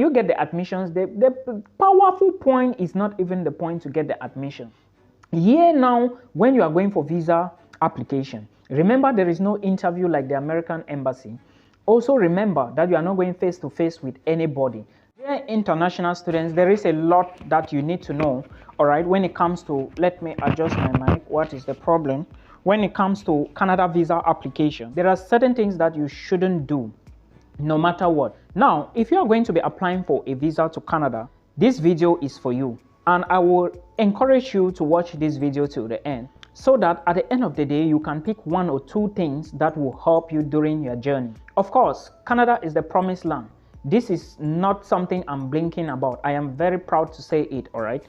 you get the admissions, the powerful point is not even the point to get the admission. Here now, when you are going for visa application, remember there is no interview like the American embassy. Also remember that you are not going face to face with anybody. Dear international students, there is a lot that you need to know, all right, when it comes to, let me adjust my mic, what is the problem? When it comes to Canada visa application, there are certain things that you shouldn't do no matter what. Now, if you are going to be applying for a visa to Canada, this video is for you. And I will encourage you to watch this video till the end, so that at the end of the day, you can pick one or two things that will help you during your journey. Of course, Canada is the promised land. This is not something I'm blinking about. I am very proud to say it, all right?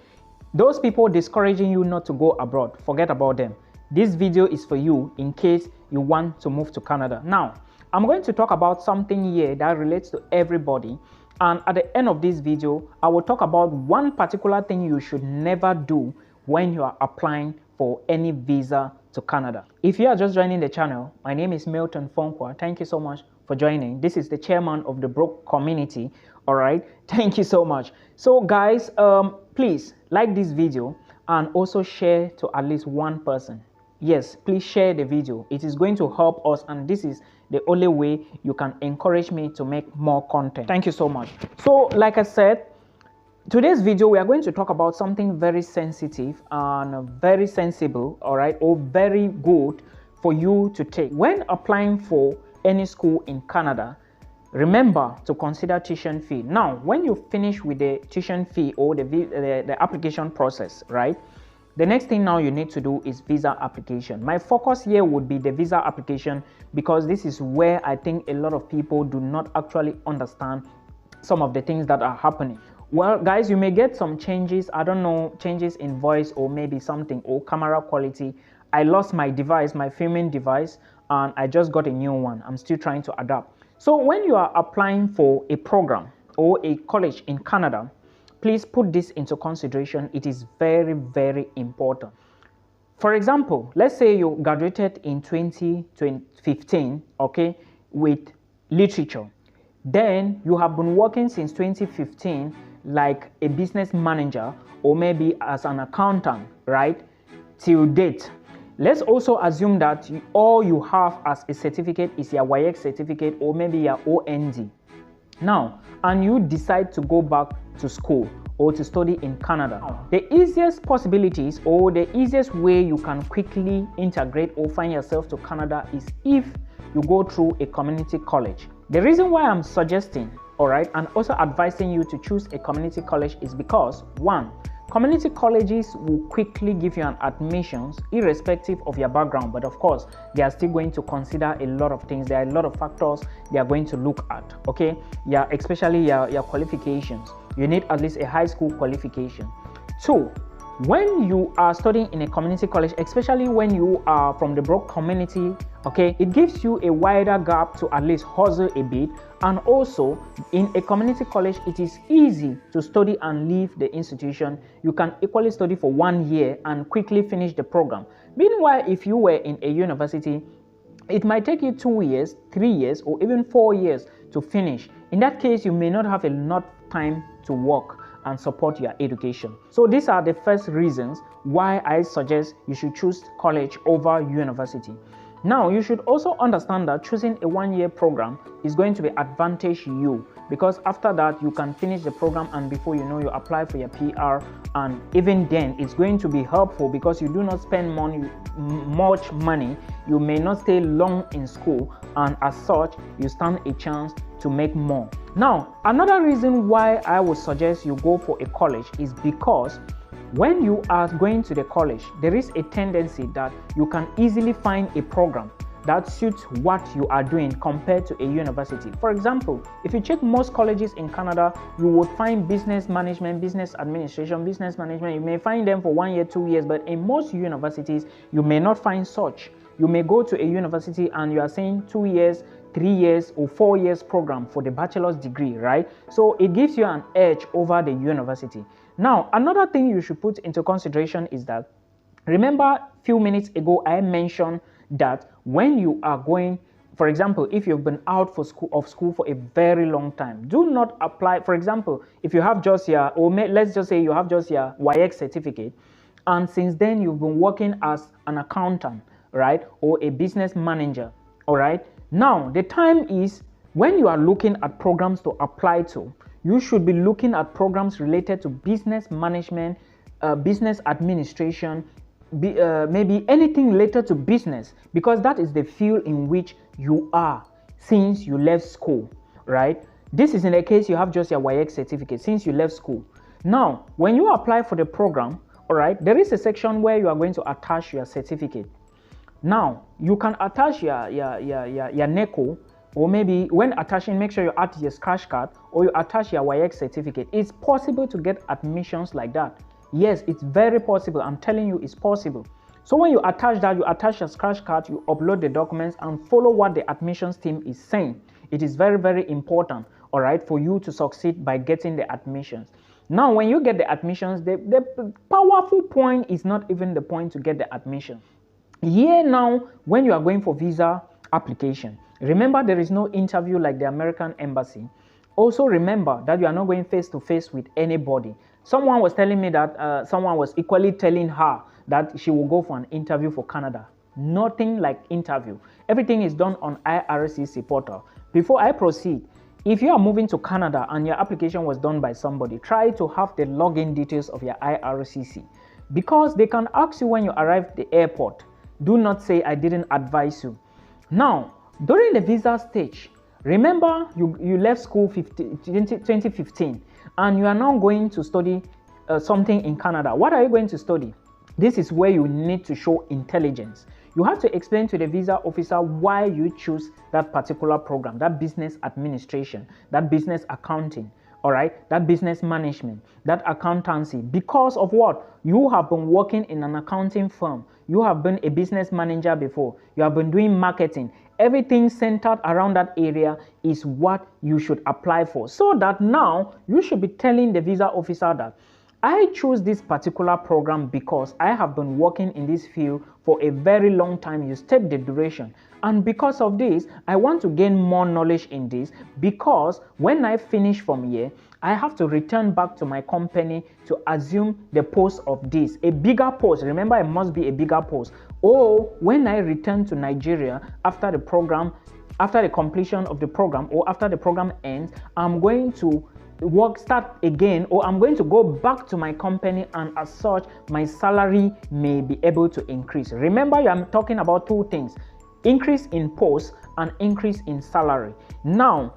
Those people discouraging you not to go abroad, forget about them. This video is for you in case you want to move to Canada. Now, I'm going to talk about something here that relates to everybody. And at the end of this video, I will talk about one particular thing you should never do when you are applying for any visa to Canada. If you are just joining the channel, my name is Milton. Thank you so much for joining. This is the chairman of the Broke community. All right, thank you so much. So guys, please like this video and also share to at least one person. Yes, please share the video. It is going to help us, and this is the only way you can encourage me to make more content. Thank you so much. So like I said, today's video we are going to talk about something very sensitive and very sensible, all right, or very good for you to take when applying for any school in Canada. Remember to consider tuition fee. Now, when you finish with the tuition fee or the application process, right, the next thing now you need to do is visa application. My focus here would be the visa application, because this is where I think a lot of people do not actually understand some of the things that are happening. Well, guys, you may get some changes, I don't know, changes in voice or maybe something, or camera quality. I lost my device, my filming device, and I just got a new one. I'm still trying to adapt. So when you are applying for a program or a college in Canada, please put this into consideration. It is very, very important. For example, let's say you graduated in 2015, okay, with literature. Then you have been working since 2015 like a business manager or maybe as an accountant, right, till date. Let's also assume that all you have as a certificate is your YX certificate or maybe your OND. Now, and you decide to go back to school or to study in Canada. The easiest possibilities or the easiest way you can quickly integrate or find yourself to Canada is if you go through a community college. The reason why I'm suggesting, all right, and also advising you to choose a community college is because, one, community colleges will quickly give you an admissions irrespective of your background, but of course they are still going to consider a lot of things. There are a lot of factors they are going to look at, okay? Yeah, especially your qualifications. You need at least a high school qualification. Two, when you are studying in a community college, especially when you are from the Broke community, okay, it gives you a wider gap to at least hustle a bit. And also in a community college, it is easy to study and leave the institution. You can equally study for 1 year and quickly finish the program. Meanwhile, if you were in a university, it might take you 2 years, 3 years, or even 4 years to finish. In that case, you may not have enough time to work and support your education. So these are the first reasons why I suggest you should choose college over university. Now, you should also understand that choosing a 1-year program is going to be advantage you, because after that you can finish the program and before you know, you apply for your PR, and even then it's going to be helpful because you do not spend much money. You may not stay long in school, and as such you stand a chance to make more. Now, another reason why I would suggest you go for a college is because when you are going to the college, there is a tendency that you can easily find a program that suits what you are doing compared to a university. For example, if you check most colleges in Canada, you would find business management, business administration, business management. You may find them for 1 year, 2 years, but in most universities, you may not find such. You may go to a university and you are saying 2 years, 3 years or 4 years program for the bachelor's degree, right? So it gives you an edge over the university. Now, another thing you should put into consideration is that, remember a few minutes ago, I mentioned that when you are going for example, if you've been out for school for a very long time, do not apply. For example, if you have just your, let's just say you have just your YX certificate, and since then you've been working as an accountant, right, or a business manager, all right. Now the time is when you are looking at programs to apply to, you should be looking at programs related to business management, business administration, maybe anything related to business, because that is the field in which you are since you left school, right? This is in the case you have just your YX certificate since you left school. Now, when you apply for the program, all right, there is a section where you are going to attach your certificate. Now, you can attach your NECO, or maybe when attaching, make sure you add your scratch card or you attach your YX certificate. It's possible to get admissions like that. Yes, it's very possible. I'm telling you, it's possible. So when you attach that, you attach your scratch card, you upload the documents and follow what the admissions team is saying. It is very, very important, all right, for you to succeed by getting the admissions. Now, when you get the admissions, the powerful point is not even the point to get the admission. Here now, when you are going for visa application, remember there is no interview like the American embassy. Also remember that you are not going face to face with anybody. Someone was telling me that someone was equally telling her that she will go for an interview for Canada. Nothing like interview. Everything is done on IRCC portal. Before I proceed, if you are moving to Canada and your application was done by somebody, try to have the login details of your IRCC, because they can ask you when you arrive at the airport. Do not say I didn't advise you. Now, during the visa stage, remember you left school 2015 and you are now going to study something in Canada. What are you going to study? This is where you need to show intelligence. You have to explain to the visa officer why you choose that particular program, that business administration, that business accounting, all right, that business management, that accountancy. Because of what? You have been working in an accounting firm. You have been a business manager before. You have been doing marketing. Everything centered around that area is what you should apply for. So that now you should be telling the visa officer that I choose this particular program because I have been working in this field for a very long time. You state the duration. And because of this, I want to gain more knowledge in this, because when I finish from here, I have to return back to my company to assume the post of this, a bigger post. Remember, it must be a bigger post. Or when I return to Nigeria after the program, after the completion of the program, or after the program ends, I'm going to start again, or I'm going to go back to my company, and as such my salary may be able to increase. Remember, I'm talking about two things: increase in post and increase in salary. Now,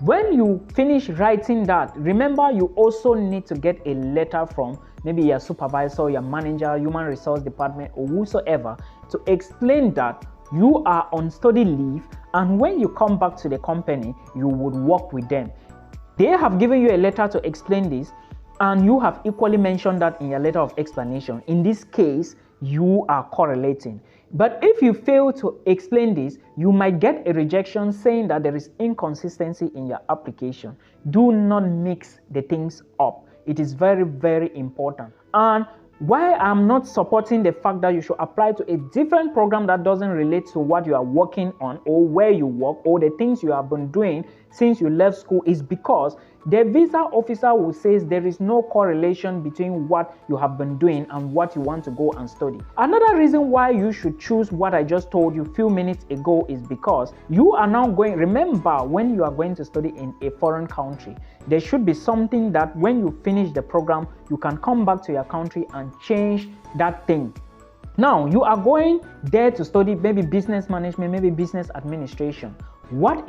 when you finish writing that, remember you also need to get a letter from maybe your supervisor, your manager, human resource department, or whosoever, to explain that you are on study leave, and when you come back to the company, you would work with them. They have given you a letter to explain this, and you have equally mentioned that in your letter of explanation. In this case, you are correlating. But if you fail to explain this, you might get a rejection saying that there is inconsistency in your application. Do not mix the things up. It is very, very important. And why I'm not supporting the fact that you should apply to a different program that doesn't relate to what you are working on, or where you work, or the things you have been doing since you left school, is because the visa officer will say there is no correlation between what you have been doing and what you want to go and study. Another reason why you should choose what I just told you a few minutes ago is because you are now going, remember, when you are going to study in a foreign country, there should be something that when you finish the program, you can come back to your country and change that thing. Now, you are going there to study maybe business management, maybe business administration. What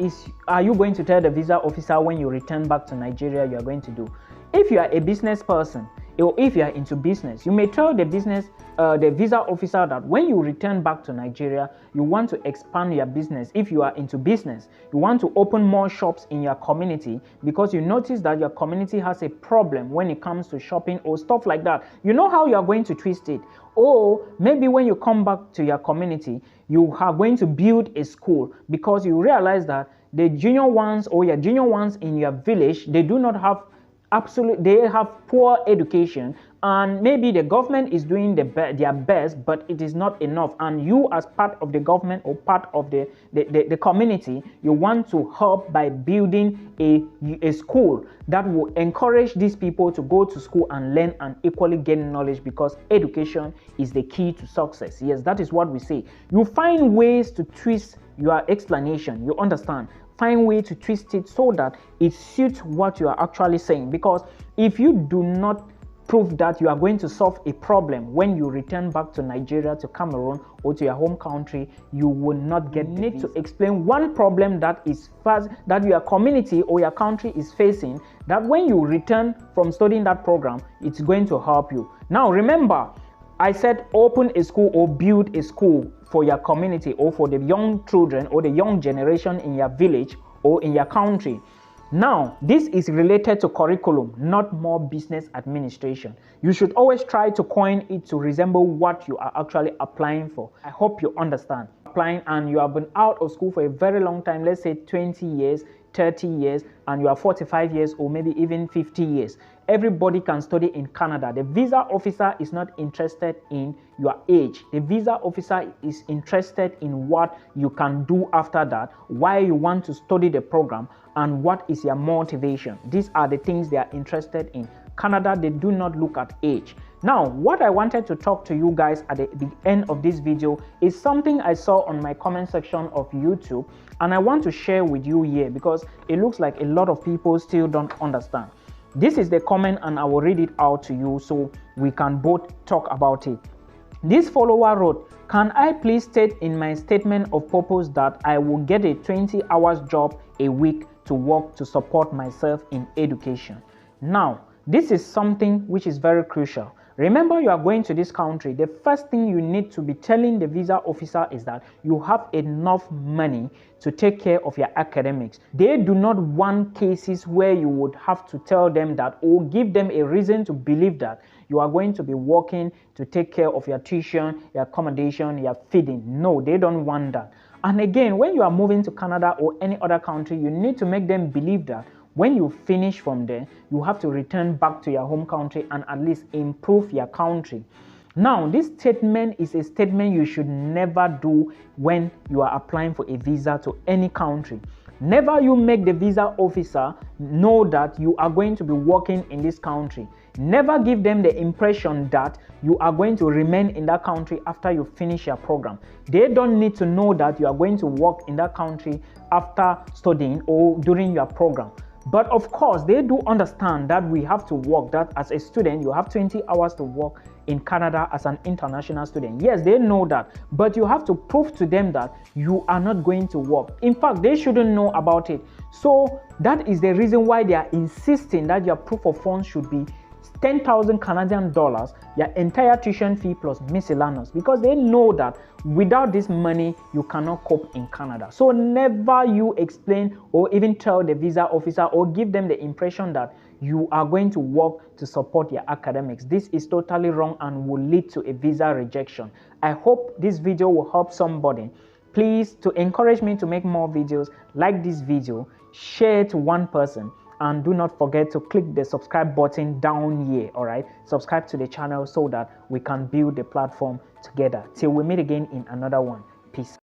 are you going to tell the visa officer when you return back to Nigeria you are going to do? If you are a business person, or if you are into business, you may tell the visa officer that when you return back to Nigeria, you want to expand your business. If you are into business, you want to open more shops in your community because you notice that your community has a problem when it comes to shopping or stuff like that. You know how you are going to twist it. Or maybe when you come back to your community, you are going to build a school because you realize that the junior ones or your junior ones in your village, they do not have they have poor education, and maybe the government is doing their best, but it is not enough. And you, as part of the government or part of the community, you want to help by building a school that will encourage these people to go to school and learn and equally gain knowledge, because education is the key to success. Yes, that is what we say. You find ways to twist your explanation, you understand? Find way to twist it so that it suits what you are actually saying, because if you do not prove that you are going to solve a problem when you return back to Nigeria, to Cameroon, or to your home country, you will not get the visa. You need to explain one problem that your community or your country is facing, that when you return from studying that program, it's going to help you. Now remember, I said open a school or build a school for your community or for the young children or the young generation in your village or in your country. Now, this is related to curriculum, not more business administration. You should always try to coin it to resemble what you are actually applying for. I hope you understand. Applying and you have been out of school for a very long time, let's say 20 years, 30 years, and you are 45 years or maybe even 50 years. Everybody can study in Canada. The visa officer is not interested in your age. The visa officer is interested in what you can do after that, why you want to study the program, and what is your motivation. These are the things they are interested in. Canada, they do not look at age. Now, what I wanted to talk to you guys at the end of this video is something I saw on my comment section of YouTube, and I want to share with you here because it looks like a lot of people still don't understand. This is the comment, and I will read it out to you so we can both talk about it. This follower wrote, "Can I please state in my statement of purpose that I will get a 20 hours job a week to work to support myself in education?" Now, this is something which is very crucial. Remember, you are going to this country. The first thing you need to be telling the visa officer is that you have enough money to take care of your academics. They do not want cases where you would have to tell them that or give them a reason to believe that you are going to be working to take care of your tuition, your accommodation, your feeding. No, they don't want that. And again, when you are moving to Canada or any other country, you need to make them believe that when you finish from there, you have to return back to your home country and at least improve your country. Now, this statement is a statement you should never do when you are applying for a visa to any country. Never you make the visa officer know that you are going to be working in this country. Never give them the impression that you are going to remain in that country after you finish your program. They don't need to know that you are going to work in that country after studying or during your program. But of course, they do understand that we have to work, that as a student, you have 20 hours to work in Canada as an international student. Yes, they know that, but you have to prove to them that you are not going to work. In fact, they shouldn't know about it. So that is the reason why they are insisting that your proof of funds should be 10,000 Canadian dollars, your entire tuition fee plus miscellaneous, because they know that without this money, you cannot cope in Canada. So never you explain or even tell the visa officer or give them the impression that you are going to work to support your academics. This is totally wrong and will lead to a visa rejection. I hope this video will help somebody. Please, to encourage me to make more videos, like this video, share it to one person. And do not forget to click the subscribe button down here. All right, subscribe to the channel so that we can build the platform together. Till we meet again in another one. Peace.